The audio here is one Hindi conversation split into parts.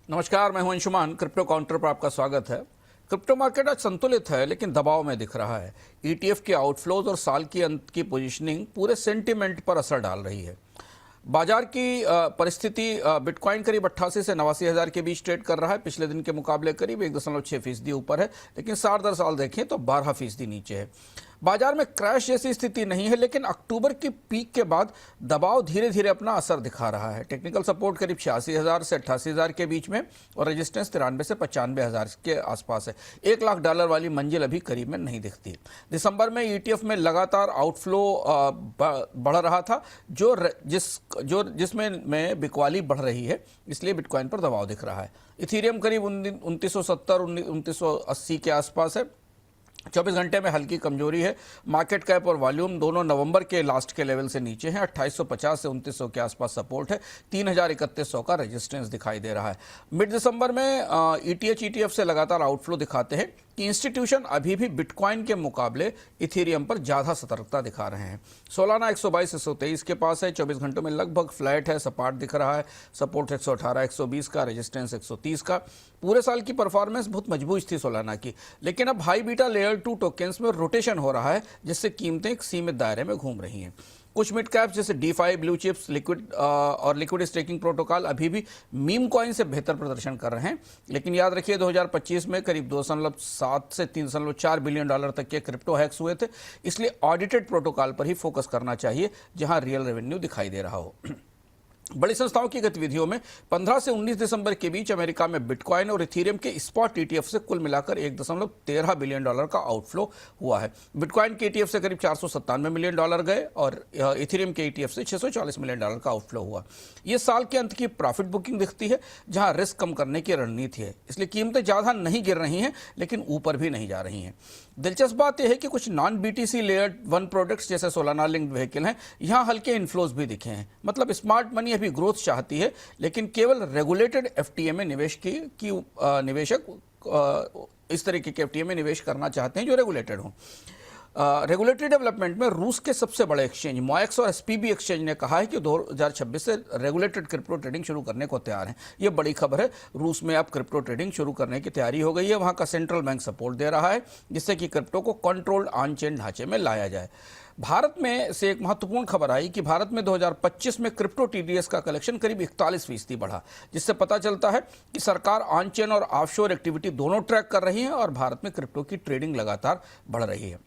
नमस्कार, मैं हूं अंशुमान। क्रिप्टो काउंटर पर आपका स्वागत है। क्रिप्टो मार्केट आज संतुलित है लेकिन दबाव में दिख रहा है। ईटीएफ के आउटफ्लोज और साल की अंत की पोजीशनिंग पूरे सेंटीमेंट पर असर डाल रही है। बाजार की परिस्थिति, बिटकॉइन करीब 88 से 89 हज़ार के बीच ट्रेड कर रहा है। पिछले दिन के मुकाबले करीब 1.6% ऊपर है, लेकिन साल दर साल देखें तो 12% नीचे है। बाजार में क्रैश जैसी स्थिति नहीं है, लेकिन अक्टूबर की पीक के बाद दबाव धीरे धीरे अपना असर दिखा रहा है। टेक्निकल सपोर्ट करीब 86,000 से 88,000 के बीच में और रेजिस्टेंस 93 से 95,000 के आसपास है। $1 लाख वाली मंजिल अभी करीब में नहीं दिखती। दिसंबर में ईटीएफ में लगातार आउटफ्लो बढ़ रहा था, जिसमें बिकवाली बढ़ रही है, इसलिए बिटकॉइन पर दबाव दिख रहा है। इथीरियम करीब 2970-2980 के आसपास है। 24 घंटे में हल्की कमजोरी है। मार्केट कैप और वॉल्यूम दोनों नवंबर के लास्ट के लेवल से नीचे हैं। 2850 से 2900 के आसपास सपोर्ट है। 3000-3100 का रेजिस्टेंस दिखाई दे रहा है। मिड दिसंबर में ईटीएफ से लगातार आउटफ्लो दिखाते हैं कि इंस्टीट्यूशन अभी भी बिटकॉइन के मुकाबले इथेरियम पर ज़्यादा सतर्कता दिखा रहे हैं। सोलाना 122-123 के पास है। 24 घंटों में लगभग फ्लैट है, सपाट दिख रहा है। सपोर्ट 118-120 का, रेजिस्टेंस 130 का। पूरे साल की परफॉर्मेंस बहुत मजबूत थी सोलाना की, लेकिन अब हाई बीटा लेयर 2 टोकन्स में रोटेशन हो रहा है, जिससे कीमतें एक सीमित दायरे में घूम रही हैं। कुछ मिड कैप्स जैसे DeFi, blue chips, liquid staking protocol अभी भी मीम कॉइन से बेहतर प्रदर्शन कर रहे हैं, लेकिन याद रखिए 2025 में करीब 2.7 से 3.4 बिलियन डॉलर तक के क्रिप्टो हैक्स हुए थे, इसलिए ऑडिटेड प्रोटोकॉल पर ही फोकस करना चाहिए जहां रियल रेवेन्यू दिखाई दे रहा हो। बड़ी संस्थाओं की गतिविधियों में 15 से 19 दिसंबर के बीच अमेरिका में बिटकॉइन और इथीरियम के स्पॉट ईटीएफ से कुल मिलाकर 1.13 बिलियन डॉलर का आउटफ्लो हुआ है। बिटकॉइन के ईटीएफ से करीब 497 मिलियन डॉलर गए और इथीरियम के ईटीएफ से 640 मिलियन डॉलर का आउटफ्लो हुआ। यह साल के अंत की प्रॉफिट बुकिंग दिखती है, जहां रिस्क कम करने की रणनीति है, इसलिए कीमतें ज़्यादा नहीं गिर रही हैं लेकिन ऊपर भी नहीं जा रही हैं। दिलचस्प बात यह है कि कुछ नॉन BTC लेयर 1 प्रोडक्ट्स जैसे सोलाना लिंक्ड व्हीकल हैं, यहां हल्के इन्फ्लोज भी दिखे हैं। मतलब स्मार्ट मनी अभी ग्रोथ चाहती है, लेकिन केवल रेगुलेटेड FTA में निवेशक इस तरीके के FTA में निवेश करना चाहते हैं जो रेगुलेटेड हों। रेगुलेटरी डेवलपमेंट में रूस के सबसे बड़े एक्सचेंज MOEX और SPB एक्सचेंज ने कहा है कि 2026 से रेगुलेटेड क्रिप्टो ट्रेडिंग शुरू करने को तैयार है। यह बड़ी खबर है। रूस में अब क्रिप्टो ट्रेडिंग शुरू करने की तैयारी हो गई है। वहां का सेंट्रल बैंक सपोर्ट दे रहा है, जिससे कि क्रिप्टो को कंट्रोल्ड ऑन चेन ढांचे में लाया जाए। भारत में से एक महत्वपूर्ण खबर आई कि भारत में 2025 में क्रिप्टो TDS का कलेक्शन करीब 41% बढ़ा, जिससे पता चलता है कि सरकार ऑन चेन और ऑफशोर एक्टिविटी दोनों ट्रैक कर रही है और भारत में क्रिप्टो की ट्रेडिंग लगातार बढ़ रही है।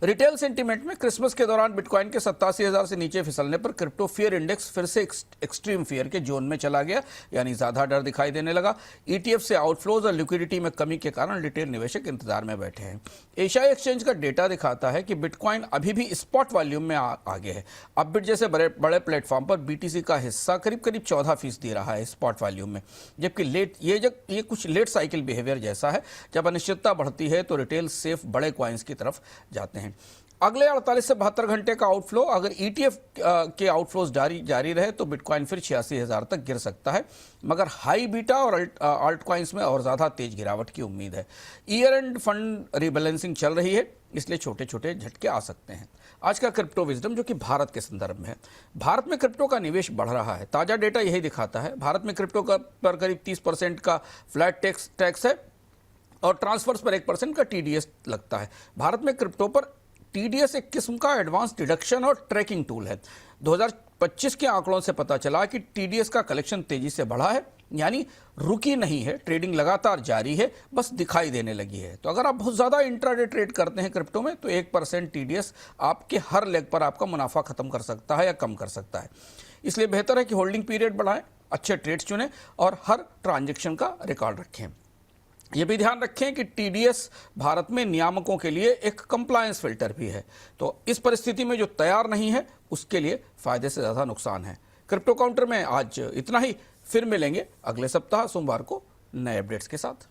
रिटेल सेंटीमेंट में क्रिसमस के दौरान बिटकॉइन के 87,000 से नीचे फिसलने पर क्रिप्टो फियर इंडेक्स फिर से एक्सट्रीम फियर के जोन में चला गया, यानी ज्यादा डर दिखाई देने लगा। ईटीएफ से आउटफ्लोज और लिक्विडिटी में कमी के कारण रिटेल निवेशक इंतजार में बैठे हैं। एशियाई एक्सचेंज का डेटा दिखाता है कि बिटकॉइन अभी भी स्पॉट वॉल्यूम में आगे है। अपबिट जैसे बड़े प्लेटफॉर्म पर BTC का हिस्सा करीब 14% रहा है स्पॉट वॉल्यूम में, जबकि ये कुछ लेट साइकिल बिहेवियर जैसा है। जब अनिश्चितता बढ़ती है तो रिटेल सेफ बड़े कॉइन्स की तरफ जाते हैं। अगले 48 से 72 घंटे का आउटफ्लो, अगर ETF के आउटफ्लोज जारी रहे तो बिटकॉइन फिर 86,000 तक गिर सकता है, मगर हाई बीटा और अल्ट कॉइन्स में और ज्यादा तेज गिरावट की उम्मीद है। ईयर एंड फंड रीबैलेंसिंग चल रही है, इसलिए छोटे छोटे झटके आ सकते हैं। आज का क्रिप्टो विजडम जो कि भारत के संदर्भ में है। भारत में क्रिप्टो का निवेश बढ़ रहा है। ताजा डेटा यही दिखाता है। भारत में क्रिप्टो पर करीब 30% का फ्लैट टैक्स है और ट्रांसफर्स पर 1% का TDS लगता है। भारत में क्रिप्टो पर TDS एक किस्म का एडवांस डिडक्शन और ट्रैकिंग टूल है। 2025 के आंकड़ों से पता चला कि TDS का कलेक्शन तेजी से बढ़ा है, यानी रुकी नहीं है, ट्रेडिंग लगातार जारी है, बस दिखाई देने लगी है। तो अगर आप बहुत ज़्यादा इंट्राडे ट्रेड करते हैं क्रिप्टो में तो 1% TDS आपके हर लेग पर आपका मुनाफा खत्म कर सकता है या कम कर सकता है। इसलिए बेहतर है कि होल्डिंग पीरियड बढ़ाएं, अच्छे ट्रेड्स चुनें और हर ट्रांजेक्शन का रिकॉर्ड रखें। ये भी ध्यान रखें कि TDS भारत में नियामकों के लिए एक कंप्लायंस फिल्टर भी है, तो इस परिस्थिति में जो तैयार नहीं है उसके लिए फायदे से ज़्यादा नुकसान है। क्रिप्टो काउंटर में आज इतना ही। फिर मिलेंगे अगले सप्ताह सोमवार को नए अपडेट्स के साथ।